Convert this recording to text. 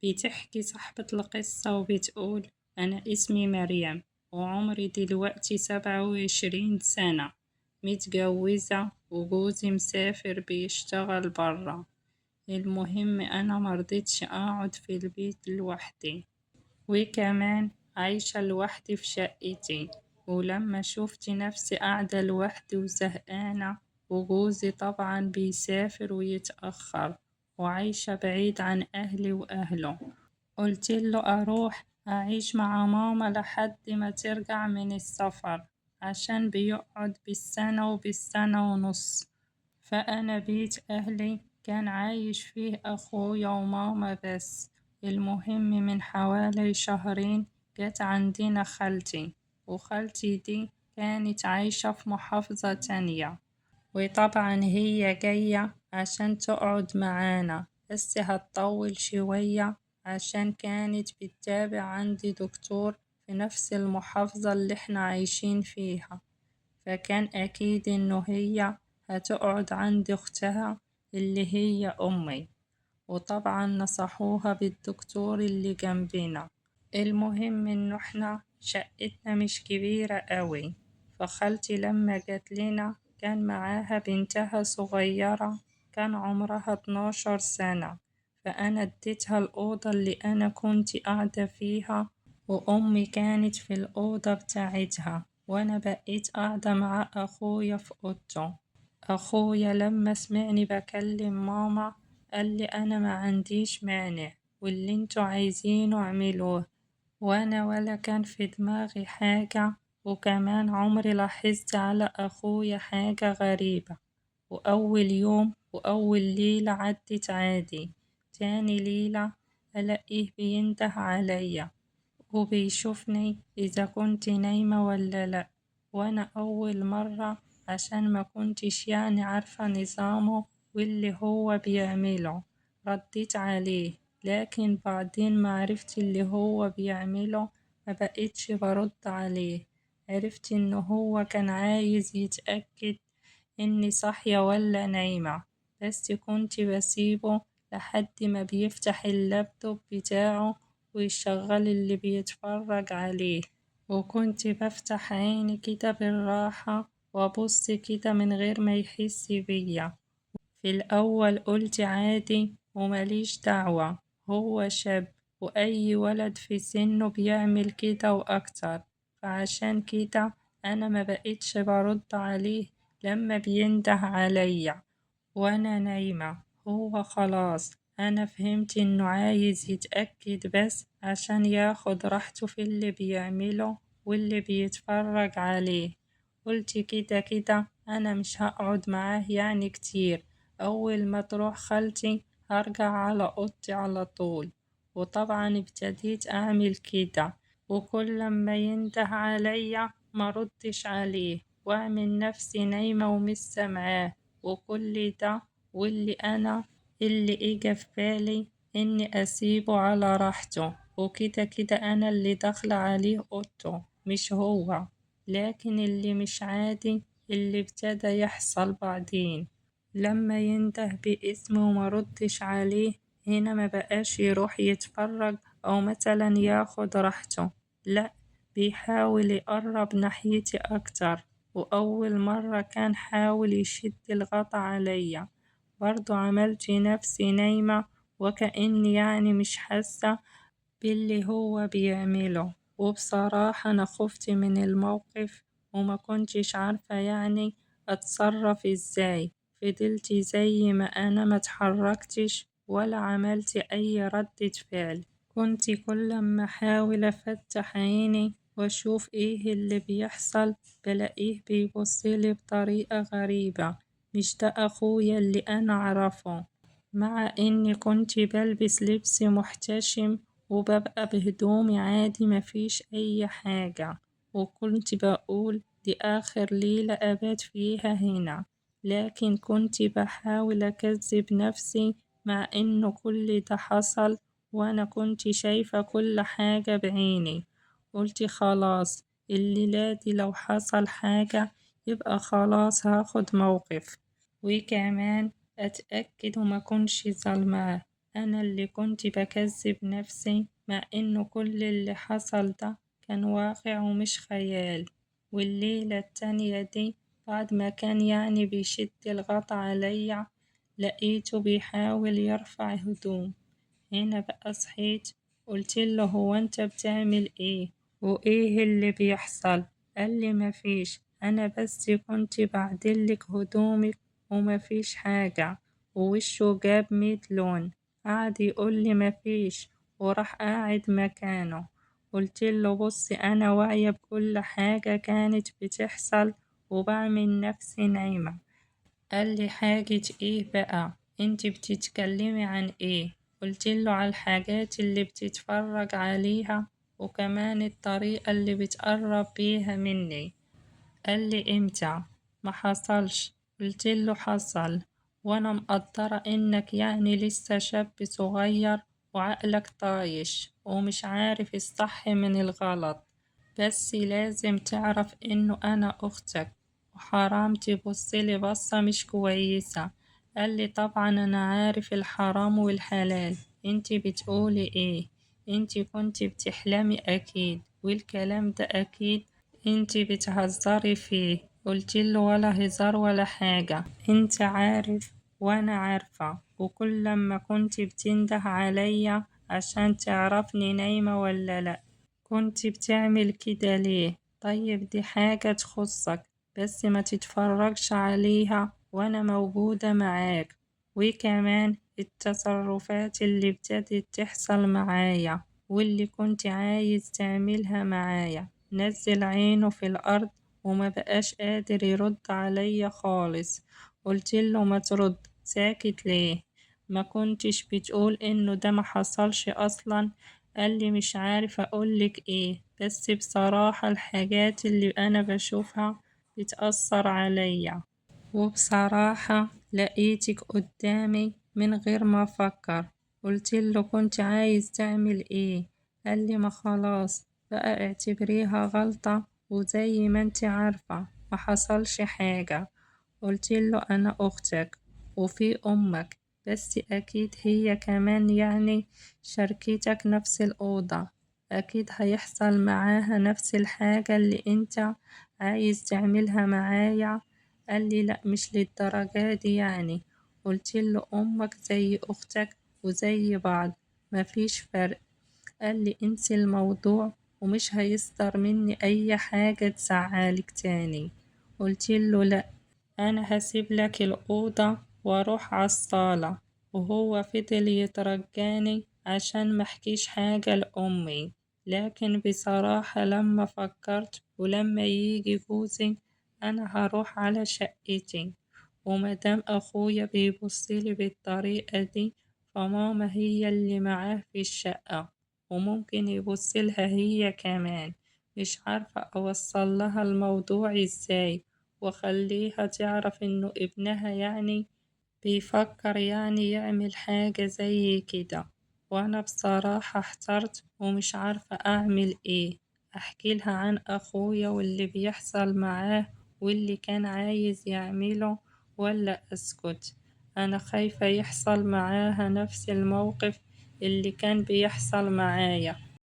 بتحكي صاحبة القصة وبتقول: أنا اسمي مريم وعمري دلوقتي 27 سنة، متجوزة وجوزي مسافر بيشتغل برا. المهم أنا مرضتش أقعد في البيت لوحدي، وكمان عايشة لوحدي في شقتي. ولما شفت نفسي قاعدة لوحدي وزهقانة، وجوزي طبعا بيسافر ويتأخر، وعايشة بعيد عن أهلي وأهله، قلتله أروح أعيش مع ماما لحد ما ترجع من السفر، عشان بيقعد بالسنة وبالسنة ونص. فأنا بيت أهلي كان عايش فيه أخويا وماما بس. المهم من حوالي شهرين جت عندنا خالتي، وخالتي دي كانت عايشة في محافظة تانية، وطبعا هي جاية عشان تقعد معانا، بس هتطول شوية عشان كانت بتتابع عندي دكتور في نفس المحافظة اللي احنا عايشين فيها. فكان أكيد إنه هي هتقعد عند أختها اللي هي أمي، وطبعا نصحوها بالدكتور اللي جنبنا. المهم إنه احنا شقتنا مش كبيرة قوي، فخالتي لما جت لنا كان معاها بنتها صغيرة، كان عمرها 12 سنة. فأنا اديتها الأوضة اللي أنا كنت قاعدة فيها، وأمي كانت في الأوضة بتاعتها، وأنا بقيت قاعدة مع أخويا في أوضته. أخويا لما سمعني بكلم ماما قال لي: أنا ما عنديش مانع، واللي انتوا عايزينه اعملوه. وأنا ولا كان في دماغي حاجة، وكمان عمري لاحظت على أخويا حاجة غريبة. وأول يوم وأول ليلة عدت عادي، تاني ليلة ألاقيه بينده عليا وبيشوفني إذا كنت نايمة ولا لأ. وأنا أول مرة، عشان ما كنتش يعني عارفة نظامه واللي هو بيعمله، رديت عليه. لكن بعدين ما عرفت اللي هو بيعمله ما بقيتش برد عليه. عرفت إنه هو كان عايز يتأكد إني صاحية ولا نايمة، بس كنت بسيبه لحد ما بيفتح اللابتوب بتاعه ويشغل اللي بيتفرج عليه. وكنت بفتح عيني كده بالراحة وأبص كده من غير ما يحس بيا. في الأول قلت عادي ومليش دعوة، هو شاب وأي ولد في سنه بيعمل كده وأكتر. فعشان كده أنا ما بقيتش برد عليه لما بينده عليا وأنا نايمة. هو خلاص أنا فهمت إنه عايز يتأكد بس عشان ياخد راحته في اللي بيعمله واللي بيتفرج عليه. قلت كده كده أنا مش هقعد معاه يعني كتير، أول ما تروح خالتي هرجع على أوضتي على طول. وطبعا ابتديت أعمل كده، وكل ما ينده عليا مردش عليه وأعمل نفسي نايمة ومش سامعاه. وكل ده اللي إجا في بالي إني أسيبه على راحته، وكده كده أنا اللي داخلة عليه أوضته مش هو. لكن اللي مش عادي اللي ابتدى يحصل بعدين، لما ينده باسمي ومردش عليه، هنا ما بقاش يروح يتفرج أو مثلا ياخد راحته، لأ، بيحاول يقرب ناحيتي أكتر. وأول مرة كان حاول يشد الغطا عليا، برضو عملت نفسي نايمة وكأني يعني مش حاسة باللي هو بيعمله. وبصراحة أنا خفت من الموقف وما كنتش عارفة يعني أتصرف إزاي. فضلت زي ما أنا ما اتحركتش ولا عملت أي ردة فعل. كنت كل ما أحاول أفتح عيني وأشوف إيه اللي بيحصل بلاقيه بيبصلي بطريقة غريبة. مش ده أخويا اللي أنا أعرفه، مع إني كنت بلبس لبس محتشم وببقى بهدومي عادي مفيش أي حاجة. وكنت بقول دي آخر ليلة أبات فيها هنا، لكن كنت بحاول أكذب نفسي مع إنه كل ده حصل وأنا كنت شايفة كل حاجة بعيني. قلت خلاص الليلة دي لو حصل حاجة يبقى خلاص هاخد موقف، وكمان أتأكد وما كنش ظلماه. أنا اللي كنت بكذب نفسي، مع إنه كل اللي حصل ده كان واقع ومش خيال. والليلة التانية دي بعد ما كان يعني بيشد الغطا عليا، لقيته بيحاول يرفع هدوم. هنا بقى صحيت، قلتله هو انت بتعمل ايه وايه اللي بيحصل؟ قالي مفيش، انا بس كنت بعدلك هدومك ومفيش حاجة. ووشه جاب 100 لون، قعد يقولي مفيش وراح قاعد مكانه. قلتله بصي أنا واعية بكل حاجة كانت بتحصل وبعمل نفسي نايمة. قالي حاجة ايه بقى؟ انتي بتتكلمي عن ايه؟ قلتله على الحاجات اللي بتتفرج عليها وكمان الطريقة اللي بتقرب بيها مني. قالي امتى؟ ما حصلش. قلتله حصل، وانا مقدرة انك يعني لسه شاب صغير وعقلك طايش ومش عارف الصح من الغلط، بس لازم تعرف انه انا اختك وحرام تبصلي بصة مش كويسة. قالي طبعا انا عارف الحرام والحلال، انتي بتقولي ايه؟ انتي كنتي بتحلمي اكيد، والكلام ده اكيد انتي بتهزري فيه. قلتله ولا هزار ولا حاجة، انت عارف وانا عارفة، وكل لما كنت بتنده عليا عشان تعرفني نايمة ولا لا. كنت بتعمل كده ليه؟ طيب دي حاجة تخصك، بس ما تتفرجش عليها وانا موجودة معاك. وكمان التصرفات اللي ابتدت تحصل معايا واللي كنت عايز تعملها معايا. نزل عينه في الأرض وما بقاش قادر يرد عليا خالص. قلتله ما ترد، ساكت ليه؟ ما كنتش بتقول إنه ده ما حصلش أصلا؟ قالي مش عارف أقولك إيه، بس بصراحة الحاجات اللي أنا بشوفها بتأثر عليا، وبصراحة لقيتك قدامي من غير ما أفكر. قلتله كنت عايز تعمل إيه؟ قالي ما خلاص بقى اعتبريها غلطة، وزي ما انت عارفة ما حصلش حاجة. قلتله أنا أختك وفي أمك، بس أكيد هي كمان يعني شاركتك نفس الأوضة، أكيد هيحصل معاها نفس الحاجة اللي انت عايز تعملها معايا. قالي لأ مش للدرجة دي يعني. قلتله أمك زي أختك وزي بعض، مفيش فرق. قالي انسي الموضوع ومش هيصدر مني أي حاجة تزعلك تاني. قلتله لأ، أنا هسيب لك الأوضة وأروح عالصالة. وهو فضل يترجاني عشان محكيش حاجة لأمي، لكن بصراحة لما فكرت ولما يجي جوزي أنا هروح على شقتي، ومادام أخويا بيبصلي بالطريقة دي فماما هي اللي معاه في الشقة، وممكن يبصلها هي كمان. مش عارفة أوصل لها الموضوع إزاي وأخليها تعرف إنه ابنها يعني بيفكر يعني يعمل حاجة زي كده. وأنا بصراحة احترت ومش عارفة أعمل إيه، أحكي لها عن أخويا واللي بيحصل معاه واللي كان عايز يعمله، ولا أسكت؟ أنا خايفة يحصل معاها نفس الموقف اللي كان بيحصل معايا،